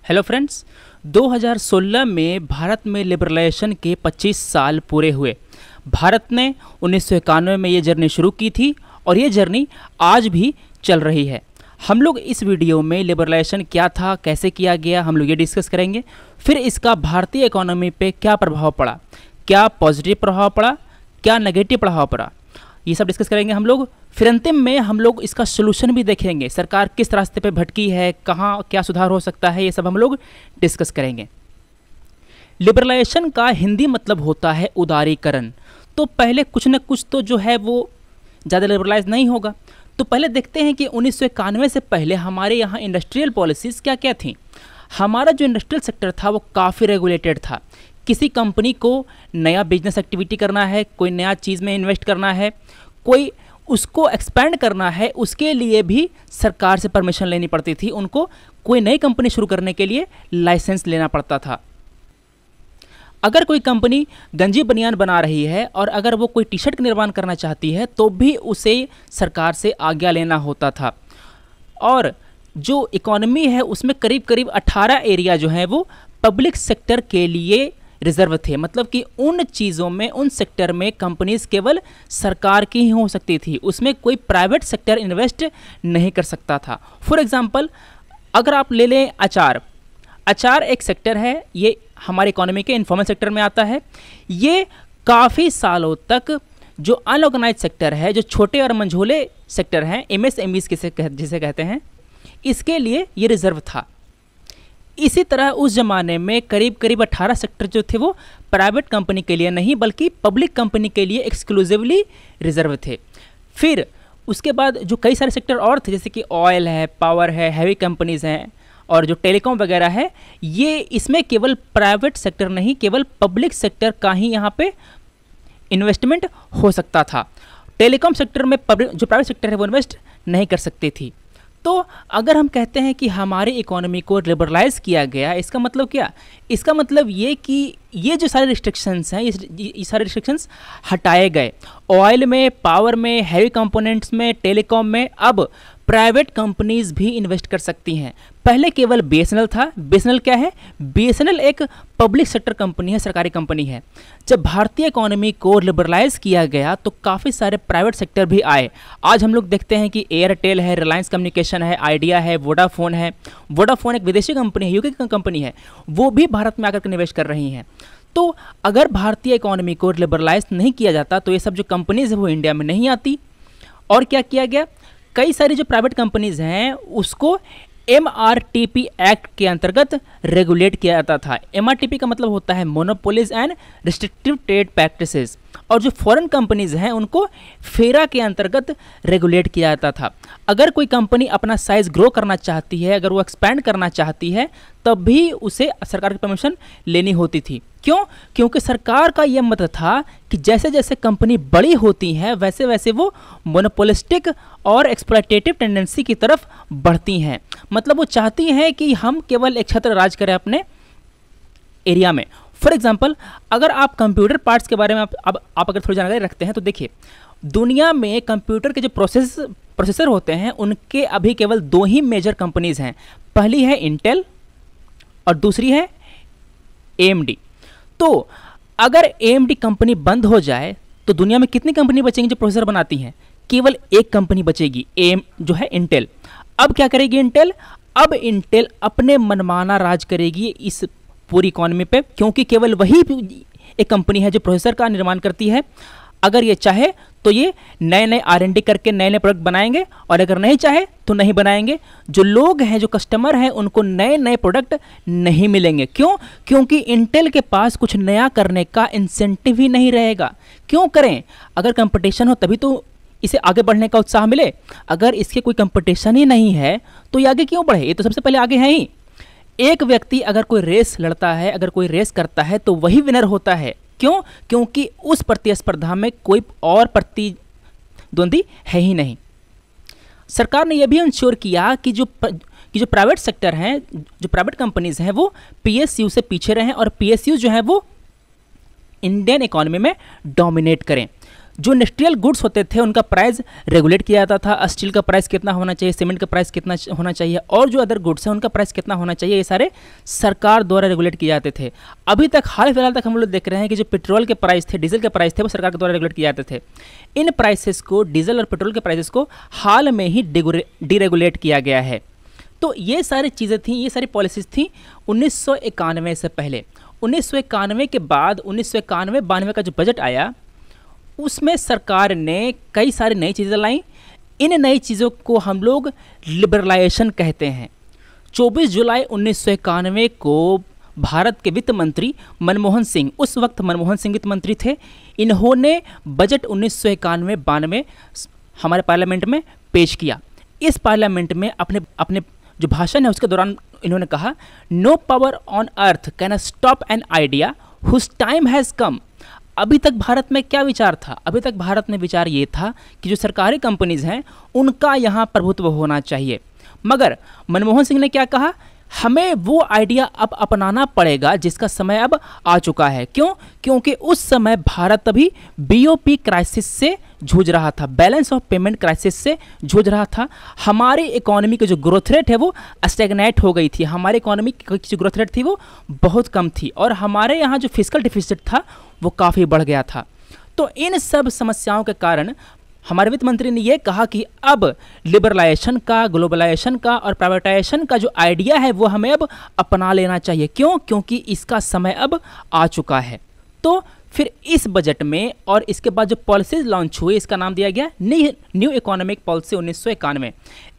Hello friends, 2016 में भारत में liberalisation के 25 साल पूरे हुए। भारत ने 1991 में ये जर्नी शुरू की थी और ये जर्नी आज भी चल रही है। हम लोग इस वीडियो में लिबरलाइजेशन क्या था, कैसे किया गया, हम लोग ये डिस्कस करेंगे। फिर इसका भारतीय इकोनॉमी पे क्या प्रभाव पड़ा, क्या पॉजिटिव प्रभाव पड़ा, क्या नेगेटिव प्रभाव पड़ा, ये सब डिस्कस करेंगे हम लोग। फिर अंतिम में हम लोग इसका सोल्यूशन भी देखेंगे, सरकार किस रास्ते पे भटकी है, कहाँ क्या सुधार हो सकता है, ये सब हम लोग डिस्कस करेंगे। लिबरलाइजेशन का हिंदी मतलब होता है उदारीकरण। तो पहले कुछ न कुछ तो जो है वो ज़्यादा लिबरलाइज नहीं होगा। तो पहले देखते हैं कि 1991 से पहले हमारे यहाँ इंडस्ट्रियल पॉलिसीज़ क्या क्या थी। हमारा जो इंडस्ट्रियल सेक्टर था वो काफ़ी रेगुलेटेड था। किसी कंपनी को नया बिजनेस एक्टिविटी करना है, कोई नया चीज़ में इन्वेस्ट करना है, कोई उसको एक्सपेंड करना है, उसके लिए भी सरकार से परमिशन लेनी पड़ती थी। उनको कोई नई कंपनी शुरू करने के लिए लाइसेंस लेना पड़ता था। अगर कोई कंपनी गंजी बनियान बना रही है और अगर वो कोई टी शर्ट का निर्माण करना चाहती है तो भी उसे सरकार से आज्ञा लेना होता था। और जो इकोनॉमी है उसमें करीब करीब 18 एरिया जो है वो पब्लिक सेक्टर के लिए रिजर्व थे। मतलब कि उन चीज़ों में, उन सेक्टर में कंपनीज केवल सरकार की ही हो सकती थी, उसमें कोई प्राइवेट सेक्टर इन्वेस्ट नहीं कर सकता था। फॉर एग्जांपल अगर आप ले लें अचार एक सेक्टर है, ये हमारे इकोनॉमी के इन्फॉर्मल सेक्टर में आता है। ये काफ़ी सालों तक जो अनऑर्गेनाइज सेक्टर है, जो छोटे और मंझोले सेक्टर हैं, MSMEs जिसे कहते हैं, इसके लिए ये रिजर्व था। इसी तरह उस ज़माने में करीब करीब 18 सेक्टर जो थे वो प्राइवेट कंपनी के लिए नहीं बल्कि पब्लिक कंपनी के लिए एक्सक्लूसिवली रिजर्व थे। फिर उसके बाद जो कई सारे सेक्टर और थे, जैसे कि ऑयल है, पावर है, हैवी कंपनीज़ हैं और जो टेलीकॉम वगैरह है, ये इसमें केवल प्राइवेट सेक्टर नहीं, केवल पब्लिक सेक्टर का ही यहाँ पे इन्वेस्टमेंट हो सकता था। टेलीकॉम सेक्टर में जो प्राइवेट सेक्टर है वो इन्वेस्ट नहीं कर सकती थी। तो अगर हम कहते हैं कि हमारी इकोनॉमी को लिबरलाइज किया गया, इसका मतलब क्या? इसका मतलब ये कि ये जो सारे रिस्ट्रिक्शंस हैं, ये सारे रिस्ट्रिक्शंस हटाए गए। ऑयल में, पावर में, हैवी कंपोनेंट्स में, टेलीकॉम में अब प्राइवेट कंपनीज भी इन्वेस्ट कर सकती हैं। पहले केवल BSNL था। BSNL क्या है? BSNL एक पब्लिक सेक्टर कंपनी है, सरकारी कंपनी है। जब भारतीय इकोनॉमी को लिबरलाइज किया गया तो काफ़ी सारे प्राइवेट सेक्टर भी आए। आज हम लोग देखते हैं कि एयरटेल है, रिलायंस कम्युनिकेशन है, आइडिया है, वोडाफोन है। वोडाफोन एक विदेशी कंपनी है, UK की कंपनी है, वो भी भारत में आकर निवेश कर रही हैं। तो अगर भारतीय इकोनॉमी को लिबरलाइज नहीं किया जाता तो ये सब जो कंपनीज है वो इंडिया में नहीं आती। और क्या किया गया? कई सारी जो प्राइवेट कंपनीज हैं उसको MRTP एक्ट के अंतर्गत रेगुलेट किया जाता था। MRTP का मतलब होता है monopolies and restrictive trade practices. और जो फॉरेन कंपनीज हैं उनको फेरा के अंतर्गत रेगुलेट किया जाता था। अगर कोई कंपनी अपना साइज ग्रो करना चाहती है, अगर वो एक्सपैंड करना चाहती है, तब भी उसे सरकार की परमिशन लेनी होती थी। क्यों? क्योंकि सरकार का यह मत था कि जैसे जैसे कंपनी बड़ी होती हैं वैसे वैसे वो मोनोपोलिस्टिक और एक्सप्लॉयटेटिव टेंडेंसी की तरफ बढ़ती हैं। मतलब वो चाहती हैं कि हम केवल एक छत्र राज करें अपने एरिया में। फॉर एग्जाम्पल अगर आप कंप्यूटर पार्ट्स के बारे में आप अगर थोड़ी जानकारी रखते हैं तो देखिए, दुनिया में कंप्यूटर के जो प्रोसेसर होते हैं उनके अभी केवल 2 ही मेजर कंपनीज हैं। पहली है इंटेल और दूसरी है AMD। तो अगर AMD कंपनी बंद हो जाए तो दुनिया में कितनी कंपनी बचेंगी जो प्रोसेसर बनाती हैं? केवल एक कंपनी बचेगी, जो है इंटेल। अब क्या करेगी इंटेल? अब इंटेल अपने मनमाना राज करेगी इस पूरी इकोनॉमी पे, क्योंकि केवल वही एक कंपनी है जो प्रोसेसर का निर्माण करती है। अगर ये चाहे तो ये नए नए R&D करके नए नए प्रोडक्ट बनाएंगे और अगर नहीं चाहे तो नहीं बनाएंगे। जो लोग हैं, जो कस्टमर हैं, उनको नए नए प्रोडक्ट नहीं मिलेंगे। क्यों? क्योंकि इंटेल के पास कुछ नया करने का इंसेंटिव ही नहीं रहेगा। क्यों करें? अगर कंपटीशन हो तभी तो इसे आगे बढ़ने का उत्साह मिले। अगर इसके कोई कंपटीशन ही नहीं है तो ये आगे क्यों बढ़े? ये तो सबसे पहले आगे है ही। एक व्यक्ति अगर कोई रेस लड़ता है, अगर कोई रेस करता है तो वही विनर होता है। क्यों? क्योंकि उस प्रतिस्पर्धा में कोई और प्रतिद्वंदी है ही नहीं। सरकार ने यह भी इंश्योर किया कि जो प्राइवेट सेक्टर हैं, जो प्राइवेट कंपनीज हैं, वो PSU से पीछे रहें और PSU जो है वो इंडियन इकोनॉमी में डोमिनेट करें। जो इंडस्ट्रियल गुड्स होते थे उनका प्राइस रेगुलेट किया जाता था। स्टील का प्राइस कितना होना चाहिए, सीमेंट का प्राइस कितना होना चाहिए, और जो अदर गुड्स हैं उनका प्राइस कितना होना चाहिए, ये सारे सरकार द्वारा रेगुलेट किए जाते थे। अभी तक हाल फिलहाल तक हम लोग देख रहे हैं कि जो पेट्रोल के प्राइस थे, डीजल के प्राइस थे, वो सरकार के द्वारा रेगुलेट किए जाते थे। इन प्राइसेस को, डीजल और पेट्रोल के प्राइसेस को हाल में ही डीरेगुलेट किया गया है। तो ये सारी चीज़ें थी, ये सारी पॉलिसीज़ थी 1991 से पहले। 1991 के बाद 1991-92 का जो बजट आया उसमें सरकार ने कई सारी नई चीज़ें लाई। इन नई चीज़ों को हम लोग लिबरलाइजेशन कहते हैं। 24 जुलाई 1991 को भारत के वित्त मंत्री मनमोहन सिंह, उस वक्त मनमोहन सिंह वित्त मंत्री थे, इन्होंने बजट 1991-92 हमारे पार्लियामेंट में पेश किया। इस पार्लियामेंट में अपने जो भाषण है उसके दौरान इन्होंने कहा, no power on earth can stop an idea whose time has come. अभी तक भारत में क्या विचार था? अभी तक भारत में विचार ये था कि जो सरकारी कंपनीज हैं उनका यहाँ प्रभुत्व होना चाहिए। मगर मनमोहन सिंह ने क्या कहा, हमें वो आइडिया अब अपनाना पड़ेगा जिसका समय अब आ चुका है। क्यों? क्योंकि उस समय भारत अभी बीओपी क्राइसिस से जूझ रहा था, बैलेंस ऑफ पेमेंट क्राइसिस से जूझ रहा था। हमारी इकोनॉमी की जो ग्रोथ रेट है वो स्टैग्नेट हो गई थी, हमारी इकोनॉमी की जो ग्रोथ रेट थी वो बहुत कम थी, और हमारे यहाँ जो फिस्कल डिफिसिट था वो काफ़ी बढ़ गया था। तो इन सब समस्याओं के कारण हमारे वित्त मंत्री ने यह कहा कि अब लिबरलाइजेशन का, ग्लोबलाइजेशन का और प्राइवेटाइजेशन का जो आइडिया है वो हमें अब अपना लेना चाहिए। क्यों? क्योंकि इसका समय अब आ चुका है। तो फिर इस बजट में और इसके बाद जो पॉलिसीज लॉन्च हुई, इसका नाम दिया गया न्यू इकोनॉमिक पॉलिसी 1991।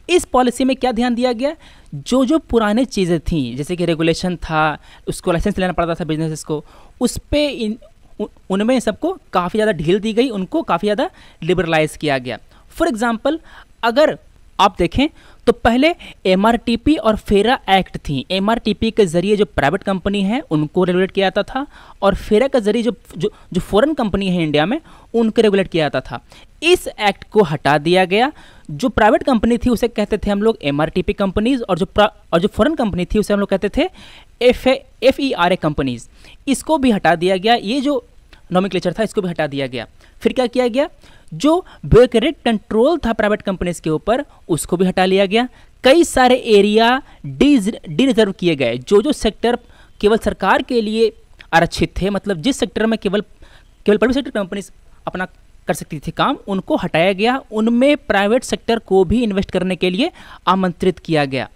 इस पॉलिसी में क्या ध्यान दिया गया, जो पुराने चीज़ें थीं, जैसे कि रेगुलेशन था, उसको लाइसेंस लेना पड़ता था बिजनेसेस को, उस पर उनमें सबको काफ़ी ज़्यादा ढील दी गई, उनको काफ़ी ज़्यादा लिबरलाइज किया गया। फॉर एग्जांपल, अगर आप देखें तो पहले एमआरटीपी और फेरा एक्ट थी। एमआरटीपी के ज़रिए जो प्राइवेट कंपनी है उनको रेगुलेट किया जाता था, और फेरा के ज़रिए जो फॉरेन कंपनी है इंडिया में उनको रेगुलेट किया जाता था। इस एक्ट को हटा दिया गया। जो प्राइवेट कंपनी थी उसे कहते थे हम लोग एमआरटीपी कंपनीज, और जो फॉरेन कंपनी थी उसे हम लोग कहते थे FERA कंपनीज। इसको भी हटा दिया गया, ये जो नॉमेनक्लेचर था इसको भी हटा दिया गया। फिर क्या किया गया, जो ब्यूरोक्रेटिक कंट्रोल था प्राइवेट कंपनीज के ऊपर उसको भी हटा लिया गया। कई सारे एरिया डी रिजर्व किए गए। जो सेक्टर केवल सरकार के लिए आरक्षित थे, मतलब जिस सेक्टर में केवल पब्लिक सेक्टर कंपनीज अपना कर सकती थी काम, उनको हटाया गया। उनमें प्राइवेट सेक्टर को भी इन्वेस्ट करने के लिए आमंत्रित किया गया।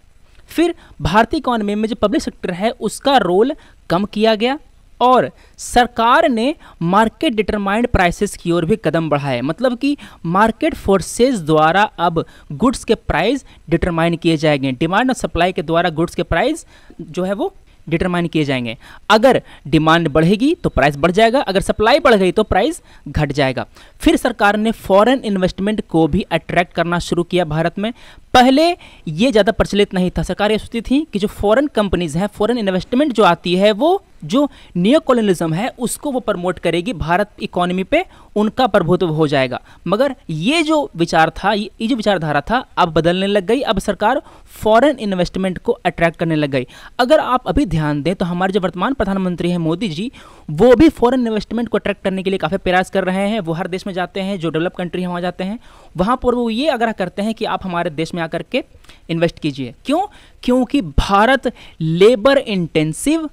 फिर भारतीय इकोनॉमी में जो पब्लिक सेक्टर है उसका रोल कम किया गया, और सरकार ने मार्केट डिटरमाइंड प्राइसेस की ओर भी कदम बढ़ाए। मतलब कि मार्केट फोर्सेस द्वारा अब गुड्स के प्राइस डिटरमाइन किए जाएंगे। डिमांड और सप्लाई के द्वारा गुड्स के प्राइस जो है वो डिटरमाइन किए जाएंगे। अगर डिमांड बढ़ेगी तो प्राइस बढ़ जाएगा, अगर सप्लाई बढ़ गई तो प्राइस घट जाएगा। फिर सरकार ने फॉरेन इन्वेस्टमेंट को भी अट्रैक्ट करना शुरू किया भारत में। पहले ये ज़्यादा प्रचलित नहीं था। सरकार ये सोचती थी कि जो फॉरेन कंपनीज हैं, फॉरेन इन्वेस्टमेंट जो आती है वो जो नियो कॉलोनिज्म है उसको वो प्रमोट करेगी, भारत इकोनॉमी पे उनका प्रभुत्व हो जाएगा। मगर ये जो विचार था, ये जो विचारधारा था अब बदलने लग गई। अब सरकार फॉरेन इन्वेस्टमेंट को अट्रैक्ट करने लग गई। अगर आप अभी ध्यान दें तो हमारे जो वर्तमान प्रधानमंत्री हैं मोदी जी, वो भी फॉरेन इन्वेस्टमेंट को अट्रैक्ट करने के लिए काफ़ी प्रयास कर रहे हैं। वो हर देश में जाते हैं, जो डेवलप कंट्री है वहाँ जाते हैं, वहाँ पर वो ये आग्रह करते हैं कि आप हमारे देश में आकर के इन्वेस्ट कीजिए। क्यों? क्योंकि Bharat labour intensive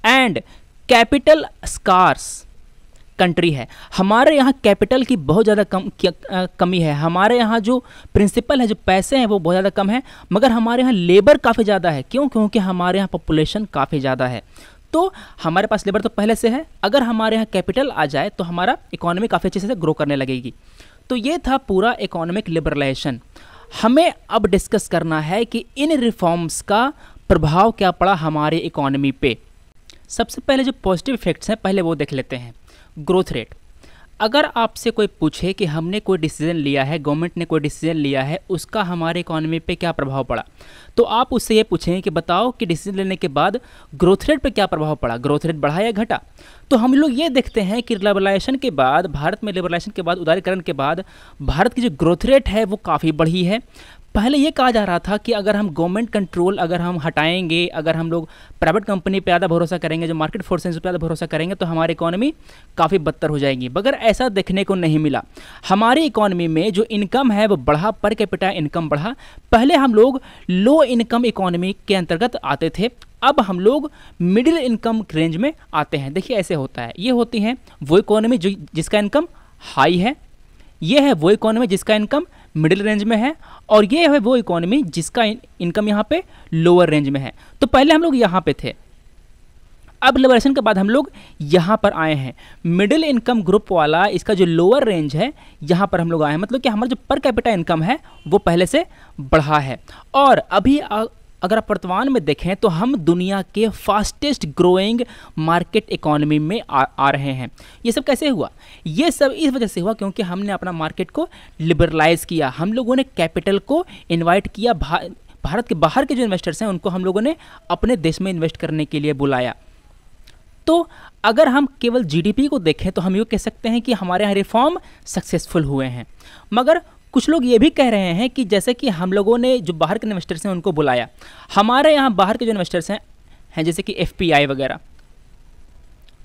and capital scarce country है। हमारे यहाँ कैपिटल की बहुत ज़्यादा कमी है। हमारे यहाँ जो प्रिंसिपल है, जो पैसे हैं वो बहुत ज़्यादा कम है, मगर हमारे यहाँ लेबर काफ़ी ज़्यादा है। क्यों? क्योंकि हमारे यहाँ पॉपुलेशन काफ़ी ज़्यादा है। तो हमारे पास लेबर तो पहले से है, अगर हमारे यहाँ कैपिटल आ जाए तो हमारा इकोनॉमी काफ़ी अच्छे से ग्रो करने लगेगी। तो ये था पूरा इकोनॉमिक लिबरलाइजेशन। हमें अब डिस्कस करना है कि इन रिफॉर्म्स का प्रभाव क्या पड़ा हमारे इकोनॉमी पे। सबसे पहले जो पॉजिटिव इफेक्ट्स हैं पहले वो देख लेते हैं। Growth rate. अगर आपसे कोई पूछे कि हमने कोई डिसीजन लिया है, गवर्नमेंट ने कोई डिसीजन लिया है, उसका हमारे इकोनॉमी पे क्या प्रभाव पड़ा, तो आप उससे ये पूछें कि बताओ कि डिसीजन लेने के बाद ग्रोथ रेट पे क्या प्रभाव पड़ा, ग्रोथ रेट बढ़ा या घटा। तो हम लोग ये देखते हैं कि लिबरलाइजेशन के बाद, भारत में लिबरलाइजेशन के बाद, उदारीकरण के बाद भारत की जो ग्रोथ रेट है वो काफ़ी बढ़ी है। पहले ये कहा जा रहा था कि अगर हम गवर्नमेंट कंट्रोल अगर हम हटाएंगे, अगर हम लोग प्राइवेट कंपनी पे ज़्यादा भरोसा करेंगे, जो मार्केट फोर्सेस पे ज़्यादा भरोसा करेंगे, तो हमारी इकोनॉमी काफ़ी बदतर हो जाएगी। मगर ऐसा देखने को नहीं मिला। हमारी इकोनॉमी में जो इनकम है वो बढ़ा, पर कैपिटा इनकम बढ़ा। पहले हम लोग लो इनकम इकोनॉमी के अंतर्गत आते थे, अब हम लोग मिडिल इनकम रेंज में आते हैं। देखिए ऐसे होता है, ये होती हैं वो इकोनॉमी जो जिसका इनकम हाई है, ये है वो इकोनॉमी जिसका इनकम मिडिल रेंज में है, और ये है वो इकोनॉमी जिसका इनकम यहाँ पे लोअर रेंज में है। तो पहले हम लोग यहाँ पे थे, अब लिबरेशन के बाद हम लोग यहाँ पर आए हैं। मिडिल इनकम ग्रुप वाला इसका जो लोअर रेंज है यहाँ पर हम लोग आए हैं, मतलब कि हमारा जो पर कैपिटा इनकम है वो पहले से बढ़ा है। और अभी अगर आप वर्तमान में देखें तो हम दुनिया के फास्टेस्ट ग्रोइंग मार्केट इकोनॉमी में आ रहे हैं। ये सब कैसे हुआ? ये सब इस वजह से हुआ क्योंकि हमने अपना मार्केट को लिबरलाइज किया। हम लोगों ने कैपिटल को इनवाइट किया, भारत के बाहर के जो इन्वेस्टर्स हैं उनको हम लोगों ने अपने देश में इन्वेस्ट करने के लिए बुलाया। तो अगर हम केवल जीडीपी को देखें तो हम ये कह सकते हैं कि हमारे यहाँ रिफॉर्म सक्सेसफुल हुए हैं। मगर कुछ लोग ये भी कह रहे हैं कि जैसे कि हम लोगों ने जो बाहर के इन्वेस्टर्स हैं उनको बुलाया, हमारे यहाँ बाहर के जो इन्वेस्टर्स हैं जैसे कि एफपीआई वगैरह,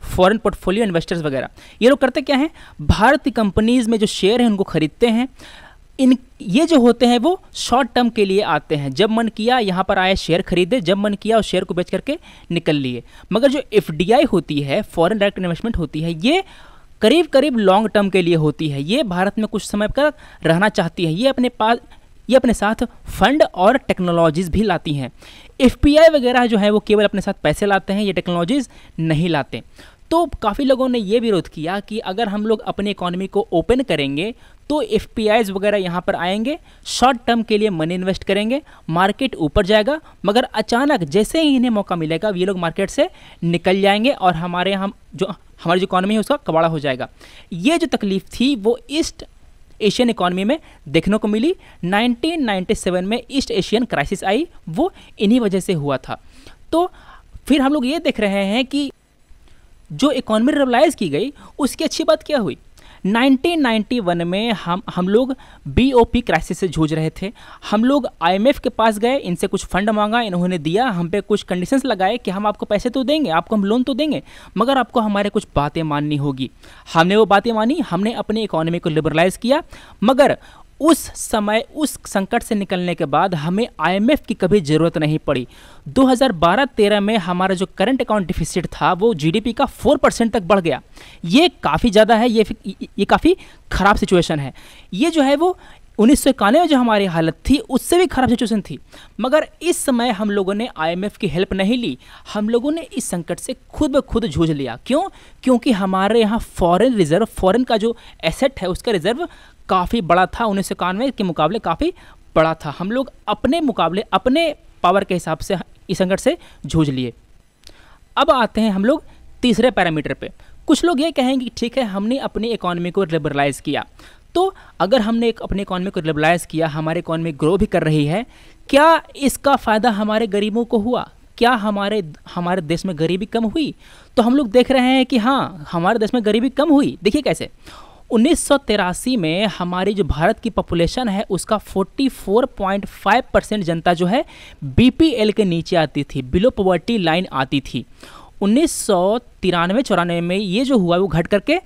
फॉरेन पोर्टफोलियो इन्वेस्टर्स वगैरह, ये लोग करते क्या हैं, भारत की कंपनीज़ में जो शेयर हैं उनको खरीदते हैं। ये जो होते हैं वो शॉर्ट टर्म के लिए आते हैं, जब मन किया यहाँ पर आए शेयर खरीदे, जब मन किया उस शेयर को बेच करके निकल लिए। मगर जो एफडीआई होती है, फॉरेन डायरेक्ट इन्वेस्टमेंट होती है, ये करीब करीब लॉन्ग टर्म के लिए होती है। ये भारत में कुछ समय तक रहना चाहती है, ये अपने साथ फंड और टेक्नोलॉजीज़ भी लाती हैं। एफपीआई वगैरह जो है वो केवल अपने साथ पैसे लाते हैं, ये टेक्नोलॉजीज़ नहीं लाते। तो काफ़ी लोगों ने ये विरोध किया कि अगर हम लोग अपनी इकोनॉमी को ओपन करेंगे तो एफपीआईज वगैरह यहाँ पर आएंगे, शॉर्ट टर्म के लिए मनी इन्वेस्ट करेंगे, मार्केट ऊपर जाएगा, मगर अचानक जैसे ही इन्हें मौका मिलेगा ये लोग मार्केट से निकल जाएंगे और हमारी जो इकोनॉमी है उसका कबाड़ा हो जाएगा। ये जो तकलीफ थी वो ईस्ट एशियन इकोनॉमी में देखने को मिली। 1997 में ईस्ट एशियन क्राइसिस आई, वो इन्हीं वजह से हुआ था। तो फिर हम लोग ये देख रहे हैं कि जो इकोनॉमी लिबरलाइज की गई उसकी अच्छी बात क्या हुई। 1991 में हम लोग बीओपी क्राइसिस से जूझ रहे थे। हम लोग आईएमएफ के पास गए, इनसे कुछ फंड मांगा, इन्होंने दिया, हम पे कुछ कंडीशंस लगाए कि हम आपको पैसे तो देंगे, आपको हम लोन तो देंगे, मगर आपको हमारे कुछ बातें माननी होगी। हमने वो बातें मानी, हमने अपनी इकोनॉमी को लिबरलाइज किया। मगर उस समय उस संकट से निकलने के बाद हमें आईएमएफ की कभी ज़रूरत नहीं पड़ी। 2012-13 में हमारा जो करंट अकाउंट डिफिसिट था वो जीडीपी का 4% तक बढ़ गया। ये काफ़ी ज़्यादा है, ये काफ़ी ख़राब सिचुएशन है। ये जो है वो 1991 में जो हमारी हालत थी उससे भी ख़राब सिचुएशन थी। मगर इस समय हम लोगों ने आईएमएफ की हेल्प नहीं ली, हम लोगों ने इस संकट से खुद ब खुद जूझ लिया। क्यों? क्योंकि हमारे यहाँ फॉरेन रिजर्व, फॉरेन का जो एसेट है उसका रिजर्व काफ़ी बड़ा था, 1991 के मुकाबले काफ़ी बड़ा था। हम लोग अपने मुकाबले, अपने पावर के हिसाब से इस संकट से जूझ लिए। अब आते हैं हम लोग तीसरे पैरामीटर पे। कुछ लोग ये कहेंगे कि ठीक है, हमने अपनी इकोनॉमी को लिबरलाइज किया, तो अगर हमने अपनी इकोनॉमी को लिबरलाइज किया, हमारी इकोनॉमी ग्रो भी कर रही है, क्या इसका फ़ायदा हमारे गरीबों को हुआ? क्या हमारे देश में गरीबी कम हुई? तो हम लोग देख रहे हैं कि हाँ, हमारे देश में गरीबी कम हुई। देखिए कैसे। 1983 में हमारी जो भारत की पॉपुलेशन है उसका 44.5% जनता जो है बीपीएल के नीचे आती थी, बिलो पॉवर्टी लाइन आती थी। 1993-94 में ये जो हुआ वो घट करके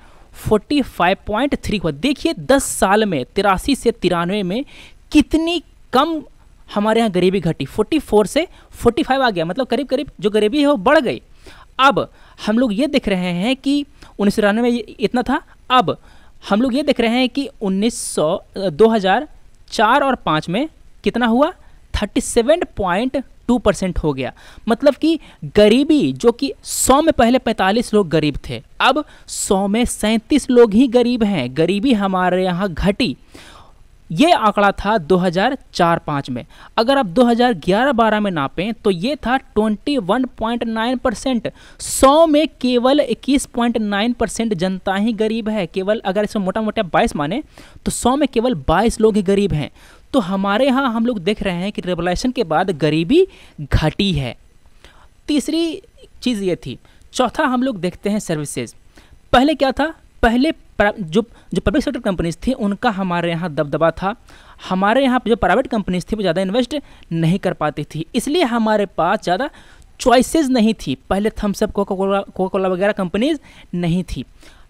45.3 हुआ। देखिए 10 साल में 83 से 93 में कितनी कम हमारे यहाँ गरीबी घटी। 44 से 45 आ गया, मतलब करीब करीब जो गरीबी है वो बढ़ गई। अब हम लोग ये देख रहे हैं कि 1993 में इतना था, अब हम लोग ये देख रहे हैं कि 2004 और 5 में कितना हुआ, 37.2% हो गया। मतलब कि गरीबी जो कि 100 में पहले 45 लोग गरीब थे, अब 100 में 37 लोग ही गरीब हैं। गरीबी हमारे यहाँ घटी। ये आंकड़ा था 2004-5 में। अगर आप 2011-12 में नापें तो ये था 21.9%। 100 में केवल 21.9% जनता ही गरीब है। केवल अगर इसमें मोटा मोटा 22 माने तो 100 में केवल 22 लोग ही गरीब हैं। तो हमारे यहाँ हम लोग देख रहे हैं कि रिवॉल्यूशन के बाद गरीबी घटी है। तीसरी चीज़ ये थी। चौथा हम लोग देखते हैं सर्विसेज। पहले क्या था? पहले जो पब्लिक सेक्टर कंपनीज थी उनका हमारे यहाँ दबदबा था। हमारे यहाँ जो प्राइवेट कंपनीज थी वो ज़्यादा इन्वेस्ट नहीं कर पाती थी, इसलिए हमारे पास ज़्यादा चॉइसेस नहीं थी। पहले थम्स अप, कोका कोला वगैरह कंपनीज नहीं थी।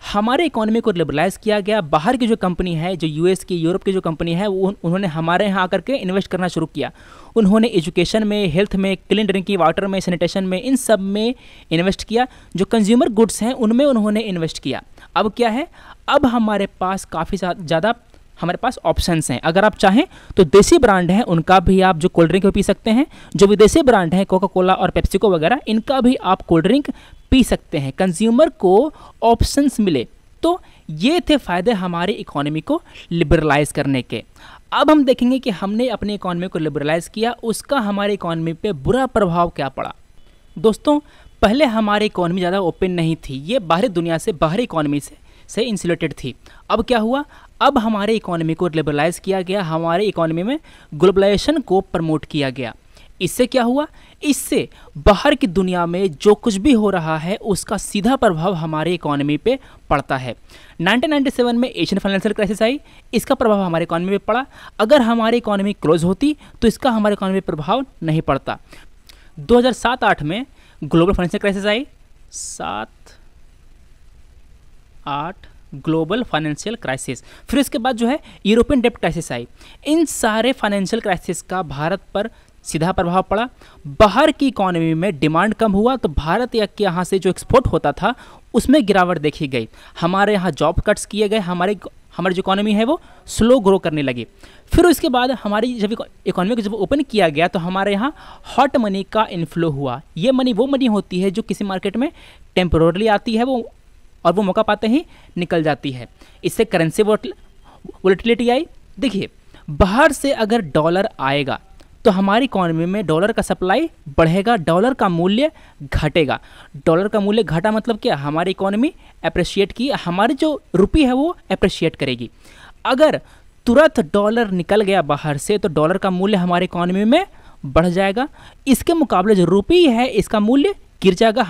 हमारे इकोनॉमी को लिबरलाइज़ किया गया। बाहर की जो कंपनी है, जो यूएस की, यूरोप की जो कंपनी है, उन्होंने हमारे यहाँ आकर के इन्वेस्ट करना शुरू किया। उन्होंने एजुकेशन में, हेल्थ में, क्लीन ड्रिंकिंग वाटर में, सैनिटेशन में, इन सब में इन्वेस्ट किया। जो कंज्यूमर गुड्स हैं उनमें उन्होंने इन्वेस्ट किया। अब क्या है, अब हमारे पास काफ़ी ज़्यादा हमारे पास ऑप्शंस हैं। अगर आप चाहें तो देसी ब्रांड हैं उनका भी आप जो कोल्ड ड्रिंक पी सकते हैं। जो विदेशी ब्रांड हैं कोका कोला और पेप्सिको वगैरह, इनका भी आप कोल्ड ड्रिंक पी सकते हैं। कंज्यूमर को ऑप्शंस मिले। तो ये थे फ़ायदे हमारी इकोनॉमी को लिबरलाइज़ करने के। अब हम देखेंगे कि हमने अपनी इकोनॉमी को लिबरलाइज़ किया, उसका हमारी इकोनॉमी पे बुरा प्रभाव क्या पड़ा। दोस्तों, पहले हमारी इकोनॉमी ज़्यादा ओपन नहीं थी, ये बाहरी दुनिया से, बाहरी इकोनॉमी से इंसुलेटेड थी। अब क्या हुआ, अब हमारे इकोनॉमी को लिबरलाइज़ किया गया, हमारे इकोनॉमी में ग्लोबलाइजेशन को प्रमोट किया गया। इससे क्या हुआ, इससे बाहर की दुनिया में जो कुछ भी हो रहा है उसका सीधा प्रभाव हमारे इकोनॉमी पे पड़ता है। 1997 में एशियन फाइनेंशियल क्राइसिस आई, इसका प्रभाव हमारे इकोनॉमी पे पड़ा। अगर हमारी इकोनॉमी क्लोज होती तो इसका हमारे इकोनॉमी पे प्रभाव नहीं पड़ता। 2007-8 में ग्लोबल फाइनेंशियल क्राइसिस आई, 7-8 ग्लोबल फाइनेंशियल क्राइसिस। फिर इसके बाद जो है यूरोपियन डेब्ट क्राइसिस आई। इन सारे फाइनेंशियल क्राइसिस का भारत पर सीधा प्रभाव पड़ा। बाहर की इकोनॉमी में डिमांड कम हुआ तो भारत के यहाँ से जो एक्सपोर्ट होता था उसमें गिरावट देखी गई। हमारे यहाँ जॉब कट्स किए गए, हमारी जो इकोनॉमी है वो स्लो ग्रो करने लगी। फिर उसके बाद हमारी जब इकोनॉमी को जब ओपन किया गया तो हमारे यहाँ हॉट मनी का इन्फ्लो हुआ। ये मनी वो मनी होती है जो किसी मार्केट में टेम्पोरली आती है और वो मौका पाते ही निकल जाती है। इससे करेंसी वोलेटिलिटी आई। देखिए, बाहर से अगर डॉलर आएगा तो हमारी इकोनॉमी में डॉलर का सप्लाई बढ़ेगा, डॉलर का मूल्य घटेगा। डॉलर का मूल्य घटा मतलब क्या, हमारी इकोनॉमी अप्रिशिएट की, हमारी जो रुपी है वो अप्रिशिएट करेगी। अगर तुरंत डॉलर निकल गया बाहर से तो डॉलर का मूल्य हमारी इकोनॉमी में बढ़ जाएगा। इसके मुकाबले जो रुपी है इसका मूल्य गिर जाएगा।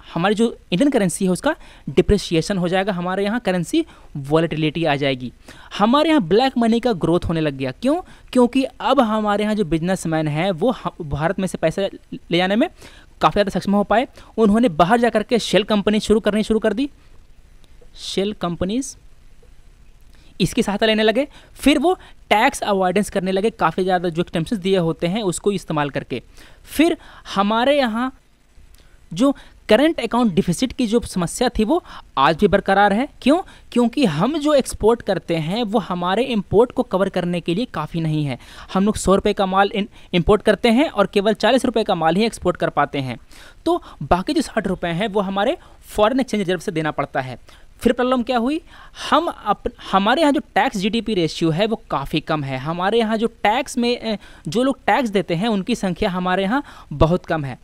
हमारी जो इंडियन करेंसी है उसका डिप्रिसिएशन हो जाएगा। हमारे यहाँ करेंसी वॉलेटिलिटी आ जाएगी। हमारे यहाँ ब्लैक मनी का ग्रोथ होने लग गया। क्यों? क्योंकि अब हमारे यहाँ जो बिजनेसमैन हैं वो भारत में से पैसा ले जाने में काफ़ी ज़्यादा सक्षम हो पाए। उन्होंने बाहर जा कर के शेल कंपनी शुरू कर दी। शेल कंपनीज इसकी सहायता लेने लगे। फिर वो टैक्स अवॉइडेंस करने लगे, काफ़ी ज़्यादा जो एक्सटेंशन दिए होते हैं उसको इस्तेमाल करके। फिर हमारे यहाँ जो करंट अकाउंट डिफिसिट की जो समस्या थी वो आज भी बरकरार है। क्यों? क्योंकि हम जो एक्सपोर्ट करते हैं वो हमारे इंपोर्ट को कवर करने के लिए काफ़ी नहीं है। हम लोग 100 रुपये का माल इंपोर्ट करते हैं और केवल 40 रुपये का माल ही एक्सपोर्ट कर पाते हैं। तो बाकी जो 60 रुपये हैं वो हमारे फॉरेन एक्सचेंज रिजर्व से देना पड़ता है। फिर प्रॉब्लम क्या हुई, हमारे यहाँ जो टैक्स जीडीपी रेशियो है वो काफ़ी कम है। हमारे यहाँ जो टैक्स में जो लोग टैक्स देते हैं उनकी संख्या हमारे यहाँ बहुत कम है।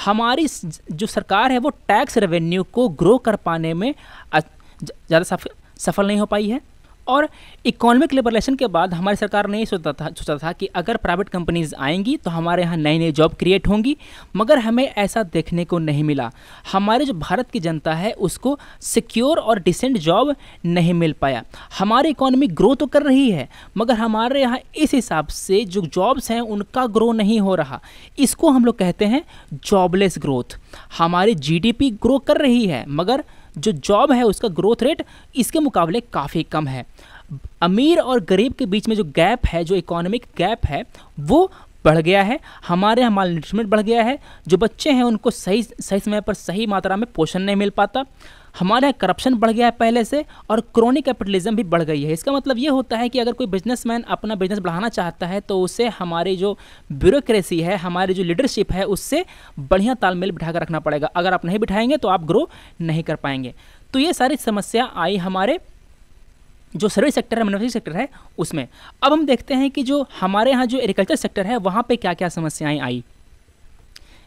हमारी जो सरकार है वो टैक्स रेवेन्यू को ग्रो कर पाने में ज़्यादा सफल नहीं हो पाई है। और इकोनॉमिक लिबरलाइजेशन के बाद हमारी सरकार ने ये सोचा था कि अगर प्राइवेट कंपनीज आएंगी तो हमारे यहाँ नई नई जॉब क्रिएट होंगी, मगर हमें ऐसा देखने को नहीं मिला। हमारे जो भारत की जनता है उसको सिक्योर और डिसेंट जॉब नहीं मिल पाया। हमारी इकोनॉमी ग्रो तो कर रही है मगर हमारे यहाँ इस हिसाब से जो जॉब्स हैं उनका ग्रो नहीं हो रहा। इसको हम लोग कहते हैं जॉबलेस ग्रोथ। हमारी जीडीपी ग्रो कर रही है मगर जो जॉब है उसका ग्रोथ रेट इसके मुकाबले काफ़ी कम है। अमीर और गरीब के बीच में जो गैप है, जो इकोनॉमिक गैप है वो बढ़ गया है। हमारे यहाँ माल न्यूट्रिशमेंट बढ़ गया है। जो बच्चे हैं उनको सही समय पर सही मात्रा में पोषण नहीं मिल पाता। हमारे यहाँ करप्शन बढ़ गया है पहले से और क्रोनी कैपिटलिज्म भी बढ़ गई है। इसका मतलब ये होता है कि अगर कोई बिजनेसमैन अपना बिजनेस बढ़ाना चाहता है तो उसे हमारी जो ब्यूरोक्रेसी है, हमारी जो लीडरशिप है उससे बढ़िया तालमेल बिठा कर रखना पड़ेगा। अगर आप नहीं बिठाएंगे तो आप ग्रो नहीं कर पाएंगे। तो ये सारी समस्या आई हमारे जो सर्विस सेक्टर है, मैन्युफैक्चरिंग सेक्टर है उसमें। अब हम देखते हैं कि जो हमारे यहाँ जो एग्रीकल्चर सेक्टर है वहाँ पे क्या क्या समस्याएं आई।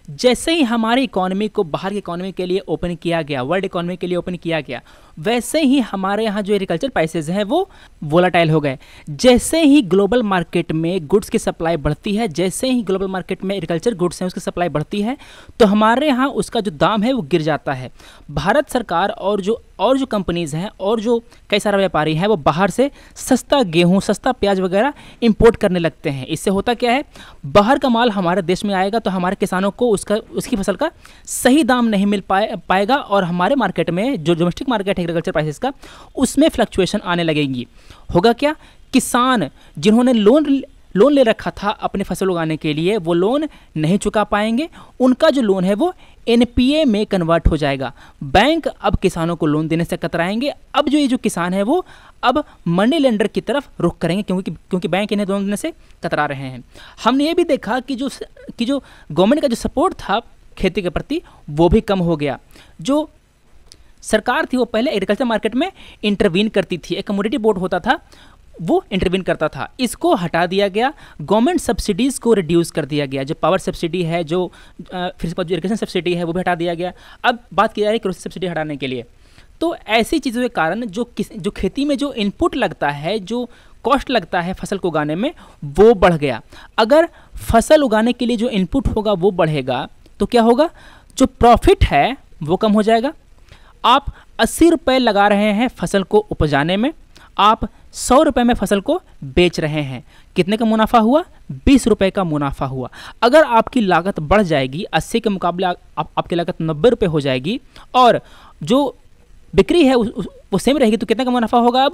जैसे ही हमारी इकोनॉमी को बाहर की इकोनॉमी के लिए ओपन किया गया, वर्ल्ड इकोनॉमी के लिए ओपन किया गया, वैसे ही हमारे यहाँ जो एग्रीकल्चर प्राइसेस हैं वो वोलाटाइल हो गए। जैसे ही ग्लोबल मार्केट में गुड्स की सप्लाई बढ़ती है, जैसे ही ग्लोबल मार्केट में एग्रीकल्चर गुड्स हैं उसकी सप्लाई बढ़ती है, तो हमारे यहाँ उसका जो दाम है वो गिर जाता है। भारत सरकार और जो कंपनीज़ हैं और जो कई सारे व्यापारी हैं वो बाहर से सस्ता गेहूँ, सस्ता प्याज वगैरह इंपोर्ट करने लगते हैं। इससे होता क्या है, बाहर का माल हमारे देश में आएगा तो हमारे किसानों को उसकी फसल का सही दाम नहीं मिल पाएगा और हमारे मार्केट में जो डोमेस्टिक मार्केट है एग्रीकल्चर प्राइसेस का, उसमें फ्लक्चुएशन आने लगेगी। होगा क्या, किसान जिन्होंने लोन ले रखा था अपने फसल उगाने के लिए, वो लोन नहीं चुका पाएंगे, उनका जो लोन है वो एनपीए में कन्वर्ट हो जाएगा। बैंक अब किसानों को लोन देने से कतराएंगे। अब ये जो किसान है वो अब मनी लेंडर की तरफ रुख करेंगे, क्योंकि बैंक इन्हें लोन देने से कतरा रहे हैं। हमने ये भी देखा कि जो गवर्नमेंट का जो सपोर्ट था खेती के प्रति वो भी कम हो गया। जो सरकार थी वो पहले एग्रीकल्चर मार्केट में इंटरवीन करती थी, एक कमोडिटी बोर्ड होता था वो इंटरवीन करता था, इसको हटा दिया गया। गवर्नमेंट सब्सिडीज़ को रिड्यूस कर दिया गया, जो पावर सब्सिडी है, जो फिर जो इरिगेशन सब्सिडी है वो भी हटा दिया गया। अब बात की जा रही है कृषि सब्सिडी हटाने के लिए। तो ऐसी चीज़ों के कारण जो खेती में जो इनपुट लगता है, जो कॉस्ट लगता है फसल को उगाने में, वो बढ़ गया। अगर फसल उगाने के लिए जो इनपुट होगा वो बढ़ेगा तो क्या होगा, जो प्रॉफिट है वो कम हो जाएगा। आप 80 रुपये लगा रहे हैं फसल को उपजाने में, आप 100 रुपये में फसल को बेच रहे हैं, कितने का मुनाफा हुआ, 20 रुपये का मुनाफा हुआ। अगर आपकी लागत बढ़ जाएगी, 80 के मुकाबले आपकी लागत 90 रुपये हो जाएगी और जो बिक्री है वो सेम रहेगी, तो कितने का मुनाफा होगा,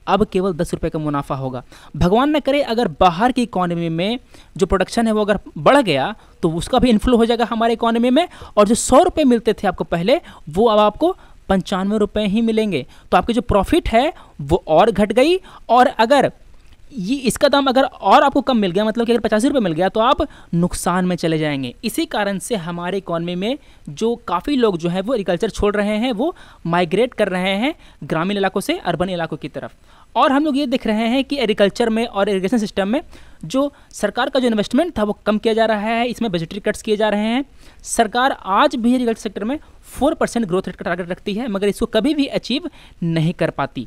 अब केवल 10 रुपये का मुनाफा होगा। भगवान न करे अगर बाहर की इकोनॉमी में जो प्रोडक्शन है वो अगर बढ़ गया तो उसका भी इन्फ्लो हो जाएगा हमारे इकोनॉमी में, और जो 100 रुपये मिलते थे आपको पहले वो अब आपको 95 रुपये ही मिलेंगे। तो आपकी जो प्रॉफिट है वो और घट गई। और अगर ये इसका दाम अगर और आपको कम मिल गया, मतलब कि अगर 85 रुपये मिल गया, तो आप नुकसान में चले जाएंगे। इसी कारण से हमारे इकॉनमी में जो काफ़ी लोग जो है वो एग्रीकल्चर छोड़ रहे हैं, वो माइग्रेट कर रहे हैं ग्रामीण इलाकों से अर्बन इलाकों की तरफ। और हम लोग ये देख रहे हैं कि एग्रीकल्चर में और इरिगेशन सिस्टम में जो सरकार का जो इन्वेस्टमेंट था वो कम किया जा रहा है, इसमें बजटरी कट्स किए जा रहे हैं। सरकार आज भी एग्रीकल्चर सेक्टर में 4% ग्रोथ रेट का टारगेट रखती है, मगर इसको कभी भी अचीव नहीं कर पाती।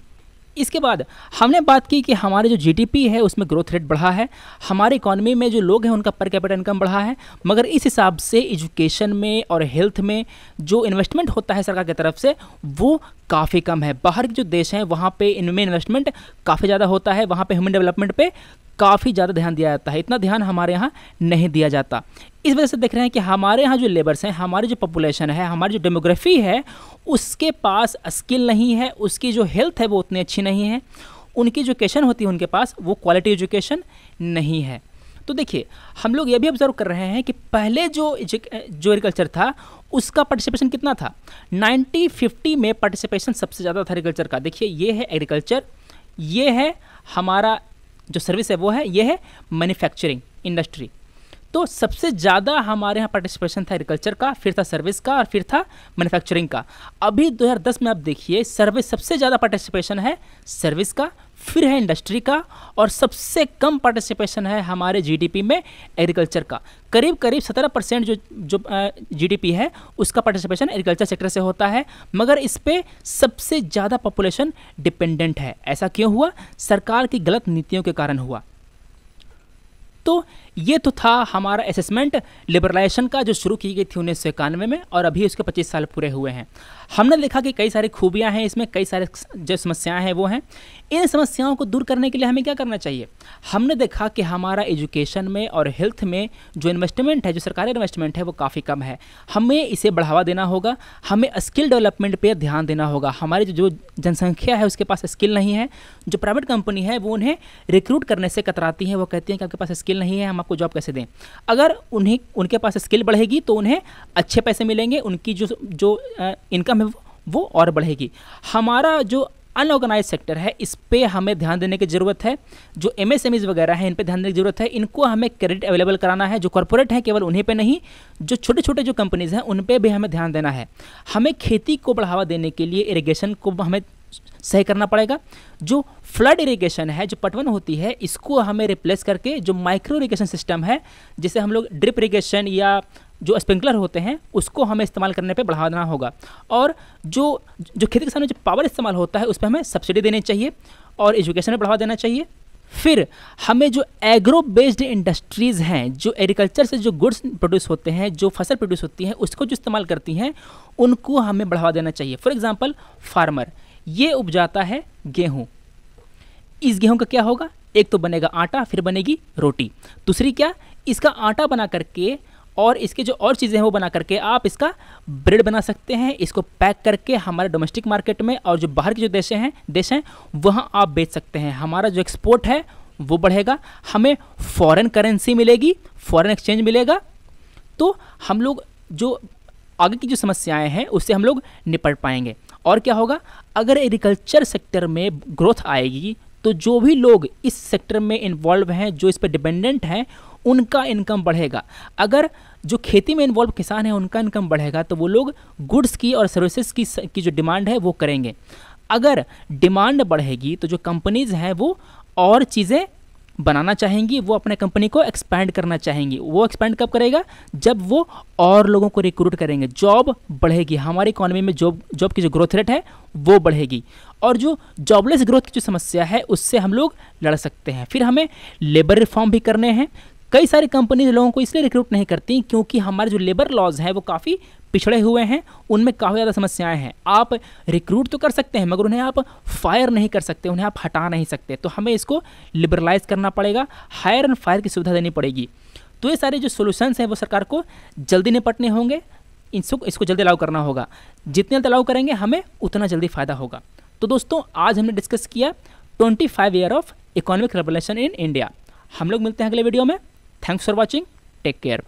इसके बाद हमने बात की कि हमारे जो जीडीपी है उसमें ग्रोथ रेट बढ़ा है, हमारी इकॉनमी में जो लोग हैं उनका पर कैपिटा इनकम बढ़ा है, मगर इस हिसाब से एजुकेशन में और हेल्थ में जो इन्वेस्टमेंट होता है सरकार की तरफ से वो काफ़ी कम है। बाहर के जो देश हैं वहाँ पे इनमें इन्वेस्टमेंट काफ़ी ज़्यादा होता है, वहाँ पे ह्यूमन डेवलपमेंट पे काफ़ी ज़्यादा ध्यान दिया जाता है, इतना ध्यान हमारे यहाँ नहीं दिया जाता। इस वजह से देख रहे हैं कि हमारे यहाँ जो लेबर्स हैं, हमारी जो पॉपुलेशन है, हमारी जो डेमोग्राफी है, उसके पास स्किल नहीं है, उसकी जो हेल्थ है वो उतनी अच्छी नहीं है, उनकी एजुकेशन होती है उनके पास वो क्वालिटी एजुकेशन नहीं है। तो देखिए हम लोग ये भी ऑब्जर्व कर रहे हैं कि पहले जो एग्रीकल्चर था उसका पार्टिसिपेशन कितना था, 90-50 में पार्टिसिपेशन सबसे ज़्यादा था एग्रीकल्चर का। देखिए ये है एग्रीकल्चर, ये है हमारा जो सर्विस है वो है, ये है मैन्युफैक्चरिंग इंडस्ट्री। तो सबसे ज़्यादा हमारे यहाँ पार्टिसिपेशन था एग्रीकल्चर का, फिर था सर्विस का और फिर था मैन्युफैक्चरिंग का। अभी 2010 में आप देखिए सर्विस सबसे ज़्यादा पार्टिसिपेशन है सर्विस का, फिर है इंडस्ट्री का, और सबसे कम पार्टिसिपेशन है हमारे जीडीपी में एग्रीकल्चर का। करीब 17% जो जीडीपी है उसका पार्टिसिपेशन एग्रीकल्चर सेक्टर से होता है, मगर इस पे सबसे ज़्यादा पॉपुलेशन डिपेंडेंट है। ऐसा क्यों हुआ? सरकार की गलत नीतियों के कारण हुआ। तो ये तो था हमारा असेसमेंट लिबरलाइजेशन का जो शुरू की गई थी 1991 में, और अभी उसके 25 साल पूरे हुए हैं। हमने देखा कि कई सारी खूबियां हैं इसमें, कई सारे जो समस्याएं हैं वो हैं। इन समस्याओं को दूर करने के लिए हमें क्या करना चाहिए? हमने देखा कि हमारा एजुकेशन में और हेल्थ में जो इन्वेस्टमेंट है, जो सरकारी इन्वेस्टमेंट है वो काफ़ी कम है। हमें इसे बढ़ावा देना होगा, हमें स्किल डेवलपमेंट पर ध्यान देना होगा। हमारी जो जनसंख्या है उसके पास स्किल नहीं है, जो प्राइवेट कंपनी है वो उन्हें रिक्रूट करने से कतराती हैं, वो कहती हैं कि आपके पास स्किल नहीं है, हम आपको जॉब कैसे दें। अगर उनके पास स्किल बढ़ेगी तो उन्हें अच्छे पैसे मिलेंगे, उनकी जो इनकम है वो और बढ़ेगी। हमारा जो अनऑर्गेनाइज सेक्टर है इस पे हमें ध्यान देने की ज़रूरत है। जो एमएसएमईज वगैरह हैं इन पे ध्यान देने की ज़रूरत है, इनको हमें क्रेडिट अवेलेबल कराना है। जो कॉर्पोरेट हैं केवल उन्हीं पे नहीं, जो छोटे छोटे जो कंपनीज़ हैं उन पे भी हमें ध्यान देना है। हमें खेती को बढ़ावा देने के लिए इरिगेशन को हमें सही करना पड़ेगा। जो फ्लड इरिगेशन है, जो पटवन होती है, इसको हमें रिप्लेस करके जो माइक्रो इरिगेशन सिस्टम है, जिसे हम लोग ड्रिप इरिगेशन या जो स्प्रिंकलर होते हैं उसको हमें इस्तेमाल करने पे बढ़ावा देना होगा, और जो जो खेती किसान में जो पावर इस्तेमाल होता है उस पर हमें सब्सिडी देनी चाहिए और एजुकेशन में बढ़ावा देना चाहिए। फिर हमें जो एग्रो बेस्ड इंडस्ट्रीज़ हैं, जो एग्रीकल्चर से जो गुड्स प्रोड्यूस होते हैं, जो फसल प्रोड्यूस होती हैं उसको जो इस्तेमाल करती हैं, उनको हमें बढ़ावा देना चाहिए। फॉर एग्जांपल फार्मर ये उपजाता है गेहूं, इस गेहूं का क्या होगा, एक तो बनेगा आटा, फिर बनेगी रोटी, दूसरी क्या, इसका आटा बना करके और इसके जो और चीज़ें हैं वो बना करके आप इसका ब्रेड बना सकते हैं, इसको पैक करके हमारे डोमेस्टिक मार्केट में और जो बाहर के जो देश हैं वहाँ आप बेच सकते हैं। हमारा जो एक्सपोर्ट है वो बढ़ेगा, हमें फॉरेन करेंसी मिलेगी, फॉरेन एक्सचेंज मिलेगा, तो हम लोग जो आगे की जो समस्याएं हैं उससे हम लोग निपट पाएंगे। और क्या होगा, अगर एग्रीकल्चर सेक्टर में ग्रोथ आएगी तो जो भी लोग इस सेक्टर में इन्वॉल्व हैं, जो इस पर डिपेंडेंट हैं, उनका इनकम बढ़ेगा। अगर जो खेती में इन्वॉल्व किसान हैं उनका इनकम बढ़ेगा तो वो लोग गुड्स की और सर्विसेज की जो डिमांड है वो करेंगे। अगर डिमांड बढ़ेगी तो जो कंपनीज हैं वो और चीज़ें बनाना चाहेंगी, वो अपने कंपनी को एक्सपैंड करना चाहेंगी। वो एक्सपैंड कब करेगा, जब वो और लोगों को रिक्रूट करेंगे, जॉब बढ़ेगी, हमारी इकोनॉमी में जॉब की जो ग्रोथ रेट है वो बढ़ेगी, और जो जॉबलेस ग्रोथ की जो समस्या है उससे हम लोग लड़ सकते हैं। फिर हमें लेबर रिफॉर्म भी करने हैं। कई सारी कंपनीज लोगों को इसलिए रिक्रूट नहीं करती क्योंकि हमारे जो लेबर लॉज हैं वो काफ़ी पिछड़े हुए हैं, उनमें काफ़ी ज़्यादा समस्याएं हैं। आप रिक्रूट तो कर सकते हैं मगर उन्हें आप फायर नहीं कर सकते, उन्हें आप हटा नहीं सकते, तो हमें इसको लिबरलाइज करना पड़ेगा, हायर एंड फायर की सुविधा देनी पड़ेगी। तो ये सारे जो सोल्यूशंस हैं वो सरकार को जल्दी निपटने होंगे, इसको जल्दी लागू करना होगा। जितने जल्दी लागू करेंगे हमें उतना जल्दी फ़ायदा होगा। तो दोस्तों आज हमने डिस्कस किया 25 year of economic revolution in India. हम लोग मिलते हैं अगले वीडियो में। Thanks for watching, take care.